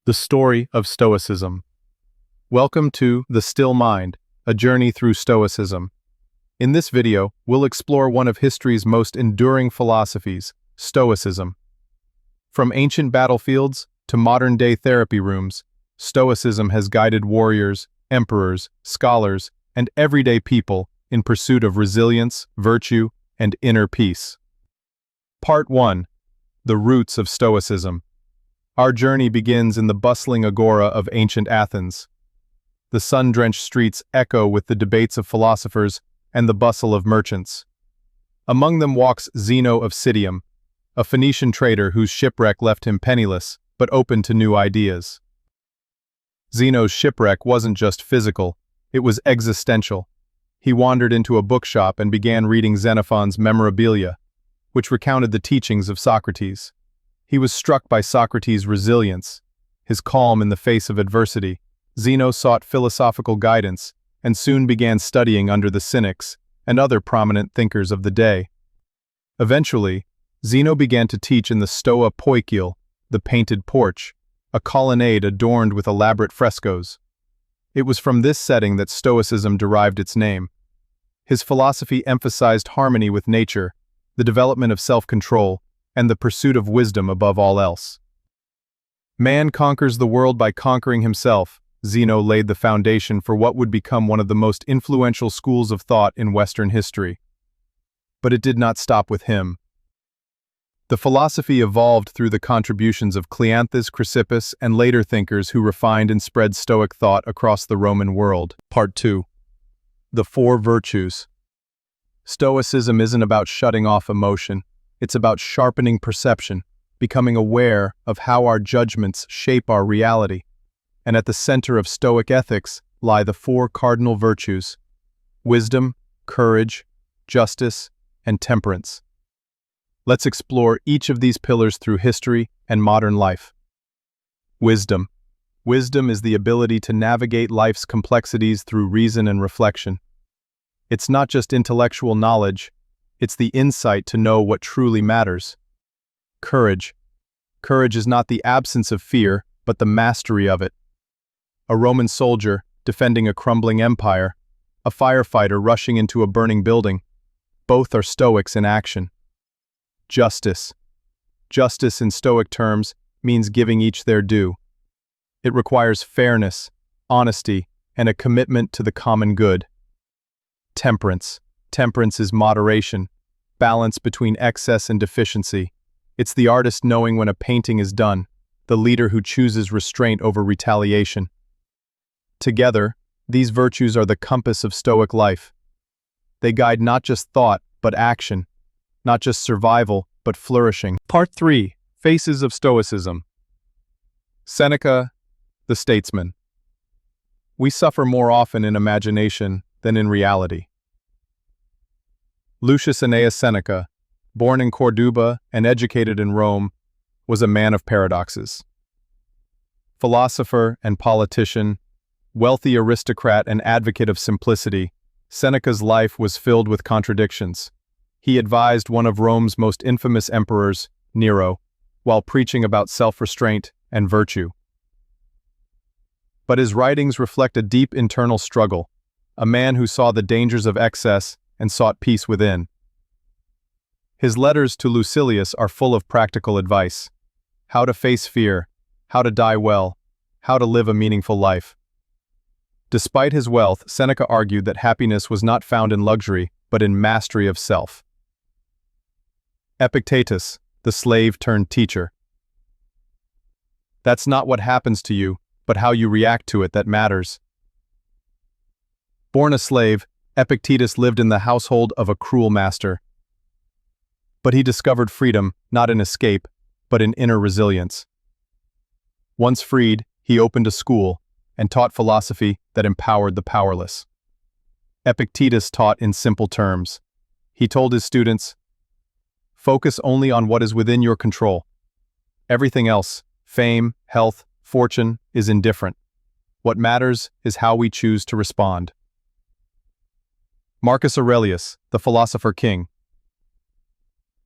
The story of Stoicism. Welcome to The Still Mind, a journey through Stoicism. In this video, we'll explore one of history's most enduring philosophies, Stoicism. From ancient battlefields to modern-day therapy rooms, Stoicism has guided warriors, emperors, scholars, and everyday people in pursuit of resilience, virtue, and inner peace. Part 1. The Roots of Stoicism. Our journey begins in the bustling agora of ancient Athens. The sun-drenched streets echo with the debates of philosophers and the bustle of merchants. Among them walks Zeno of Citium, a Phoenician trader whose shipwreck left him penniless, but open to new ideas. Zeno's shipwreck wasn't just physical, it was existential. He wandered into a bookshop and began reading Xenophon's Memorabilia, which recounted the teachings of Socrates. He was struck by Socrates' resilience, his calm in the face of adversity. Zeno sought philosophical guidance and soon began studying under the Cynics and other prominent thinkers of the day. Eventually, Zeno began to teach in the Stoa Poikile, the painted porch, a colonnade adorned with elaborate frescoes. It was from this setting that Stoicism derived its name. His philosophy emphasized harmony with nature, the development of self-control, and the pursuit of wisdom above all else. Man conquers the world by conquering himself. Zeno laid the foundation for what would become one of the most influential schools of thought in Western history. But it did not stop with him. The philosophy evolved through the contributions of Cleanthes, Chrysippus, and later thinkers who refined and spread Stoic thought across the Roman world. Part 2. The Four Virtues. Stoicism isn't about shutting off emotion. It's about sharpening perception, becoming aware of how our judgments shape our reality. And at the center of Stoic ethics lie the four cardinal virtues: wisdom, courage, justice, and temperance. Let's explore each of these pillars through history and modern life. Wisdom. Wisdom is the ability to navigate life's complexities through reason and reflection. It's not just intellectual knowledge, it's the insight to know what truly matters. Courage. Courage is not the absence of fear, but the mastery of it. A Roman soldier defending a crumbling empire, a firefighter rushing into a burning building, both are Stoics in action. Justice. Justice in Stoic terms means giving each their due. It requires fairness, honesty, and a commitment to the common good. Temperance. Temperance is moderation, balance between excess and deficiency. It's the artist knowing when a painting is done, the leader who chooses restraint over retaliation. Together, these virtues are the compass of Stoic life. They guide not just thought, but action, not just survival, but flourishing. Part 3. Faces of Stoicism. Seneca, the statesman. We suffer more often in imagination than in reality. Lucius Annaeus Seneca, born in Corduba and educated in Rome, was a man of paradoxes. Philosopher and politician, wealthy aristocrat and advocate of simplicity, Seneca's life was filled with contradictions. He advised one of Rome's most infamous emperors, Nero, while preaching about self-restraint and virtue. But his writings reflect a deep internal struggle, a man who saw the dangers of excess and sought peace within. His letters to Lucilius are full of practical advice: how to face fear, how to die well, how to live a meaningful life. Despite his wealth, Seneca argued that happiness was not found in luxury, but in mastery of self. Epictetus, the slave-turned-teacher. That's not what happens to you, but how you react to it that matters. Born a slave, Epictetus lived in the household of a cruel master. But he discovered freedom, not in escape, but in inner resilience. Once freed, he opened a school and taught philosophy that empowered the powerless. Epictetus taught in simple terms. He told his students, "Focus only on what is within your control. Everything else, fame, health, fortune, is indifferent. What matters is how we choose to respond." Marcus Aurelius, the philosopher king.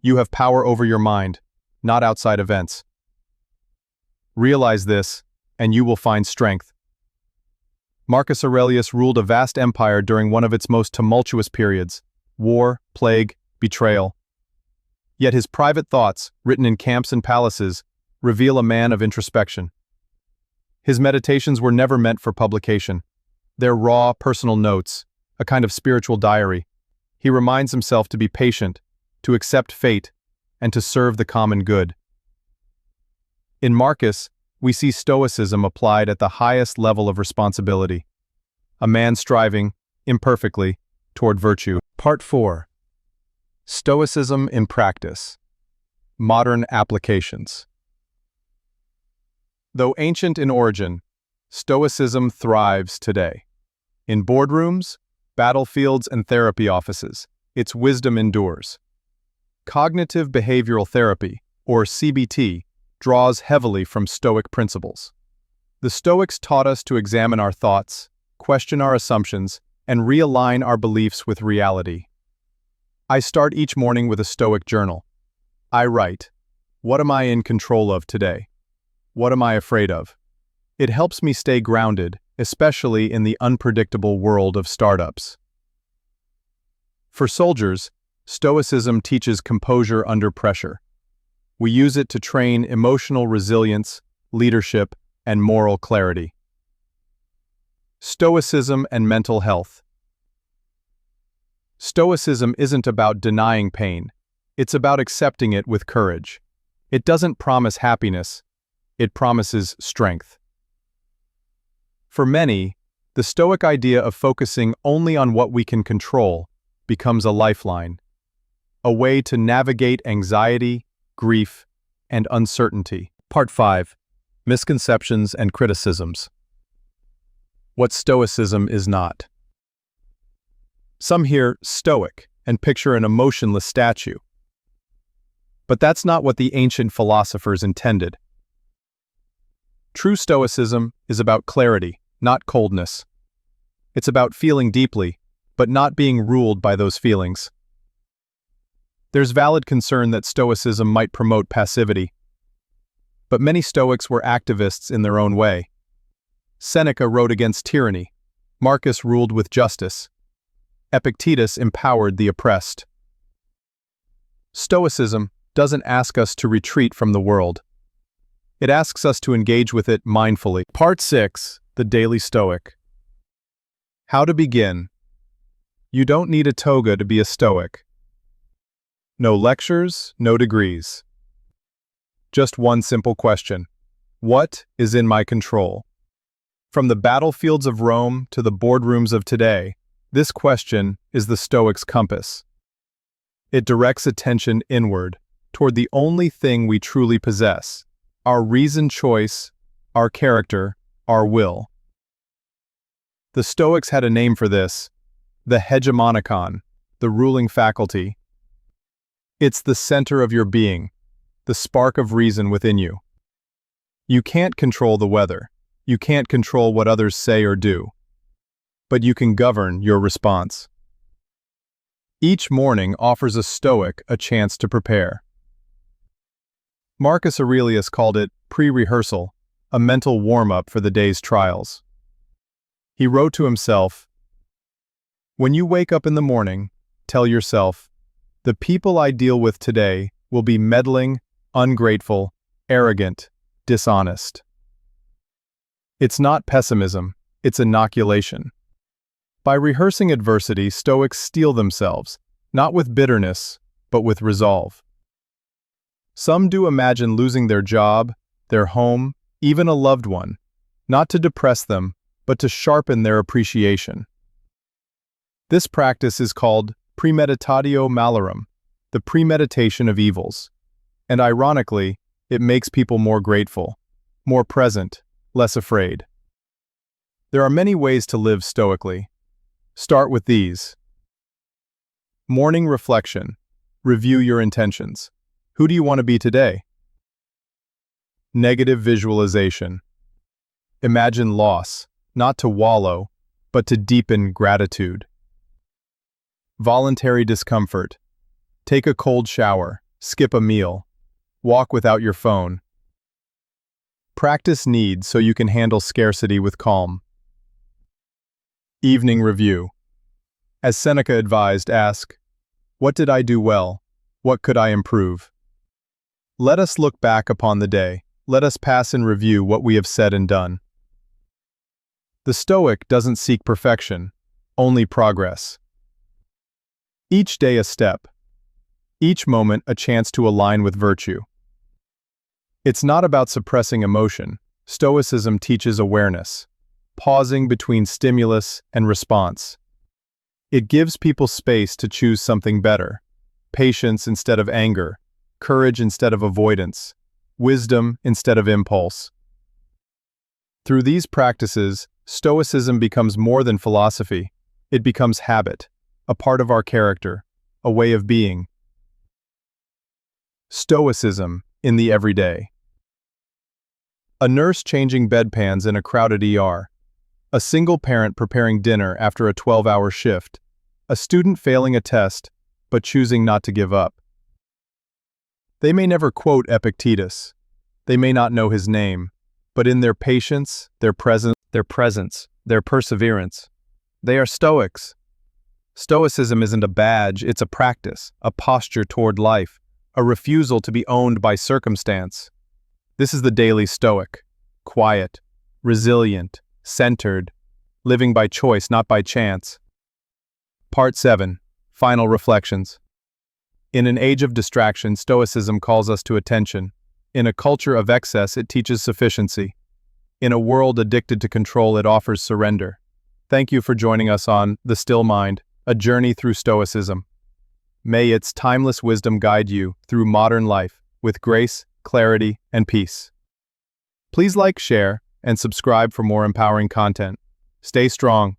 You have power over your mind, not outside events. Realize this, and you will find strength. Marcus Aurelius ruled a vast empire during one of its most tumultuous periods: war, plague, betrayal. Yet his private thoughts, written in camps and palaces, reveal a man of introspection. His meditations were never meant for publication. They're raw, personal notes, a kind of spiritual diary. He reminds himself to be patient, to accept fate, and to serve the common good. In Marcus, we see Stoicism applied at the highest level of responsibility. A man striving, imperfectly, toward virtue. Part 4. Stoicism in Practice. Modern Applications. Though ancient in origin, Stoicism thrives today. In boardrooms, battlefields, and therapy offices, its wisdom endures. Cognitive behavioral therapy, or CBT, draws heavily from Stoic principles. The Stoics taught us to examine our thoughts, question our assumptions, and realign our beliefs with reality. I start each morning with a Stoic journal. I write, what am I in control of today? What am I afraid of? It helps me stay grounded, especially in the unpredictable world of startups. For soldiers, Stoicism teaches composure under pressure. We use it to train emotional resilience, leadership, and moral clarity. Stoicism and mental health. Stoicism isn't about denying pain. It's about accepting it with courage. It doesn't promise happiness. It promises strength. For many, the Stoic idea of focusing only on what we can control becomes a lifeline, a way to navigate anxiety, grief, and uncertainty. Part 5. Misconceptions and Criticisms. What Stoicism is not. Some hear Stoic and picture an emotionless statue. But that's not what the ancient philosophers intended. True Stoicism is about clarity, not coldness. It's about feeling deeply, but not being ruled by those feelings. There's valid concern that Stoicism might promote passivity. But many Stoics were activists in their own way. Seneca wrote against tyranny. Marcus ruled with justice. Epictetus empowered the oppressed. Stoicism doesn't ask us to retreat from the world. It asks us to engage with it mindfully. Part 6. The Daily Stoic. How to begin. You don't need a toga to be a Stoic. No lectures, no degrees. Just one simple question. What is in my control? From the battlefields of Rome to the boardrooms of today, this question is the Stoic's compass. It directs attention inward, toward the only thing we truly possess: our reasoned choice, our character, our will. The Stoics had a name for this: the hegemonikon, the ruling faculty. It's the center of your being, the spark of reason within you. You can't control the weather. You can't control what others say or do. But you can govern your response. Each morning offers a Stoic a chance to prepare. Marcus Aurelius called it pre-rehearsal, a mental warm-up for the day's trials. He wrote to himself, "When you wake up in the morning, tell yourself, the people I deal with today will be meddling, ungrateful, arrogant, dishonest." It's not pessimism, it's inoculation. By rehearsing adversity, Stoics steel themselves, not with bitterness, but with resolve. Some do imagine losing their job, their home, even a loved one, not to depress them, but to sharpen their appreciation. This practice is called premeditatio malorum, the premeditation of evils. And ironically, it makes people more grateful, more present, less afraid. There are many ways to live stoically. Start with these. Morning reflection. Review your intentions. Who do you want to be today? Negative visualization. Imagine loss, not to wallow, but to deepen gratitude. Voluntary discomfort. Take a cold shower, skip a meal, walk without your phone. Practice needs so you can handle scarcity with calm. Evening review. As Seneca advised, ask, "What did I do well? What could I improve?" Let us look back upon the day. Let us pass in review what we have said and done. The Stoic doesn't seek perfection, only progress. Each day a step. Each moment a chance to align with virtue. It's not about suppressing emotion. Stoicism teaches awareness, pausing between stimulus and response. It gives people space to choose something better, patience instead of anger, courage instead of avoidance, wisdom instead of impulse. Through these practices, Stoicism becomes more than philosophy. It becomes habit, a part of our character, a way of being. Stoicism in the everyday. A nurse changing bedpans in a crowded ER. A single parent preparing dinner after a 12-hour shift. A student failing a test, but choosing not to give up. They may never quote Epictetus. They may not know his name, but in their patience, their presence, their perseverance, they are Stoics. Stoicism isn't a badge, it's a practice, a posture toward life, a refusal to be owned by circumstance. This is the daily Stoic, quiet, resilient, centered, living by choice, not by chance. Part 7. Final Reflections. In an age of distraction, Stoicism calls us to attention. In a culture of excess, it teaches sufficiency. In a world addicted to control, it offers surrender. Thank you for joining us on The Still Mind, a journey through Stoicism. May its timeless wisdom guide you through modern life with grace, clarity, and peace. Please like, share, and subscribe for more empowering content. Stay strong,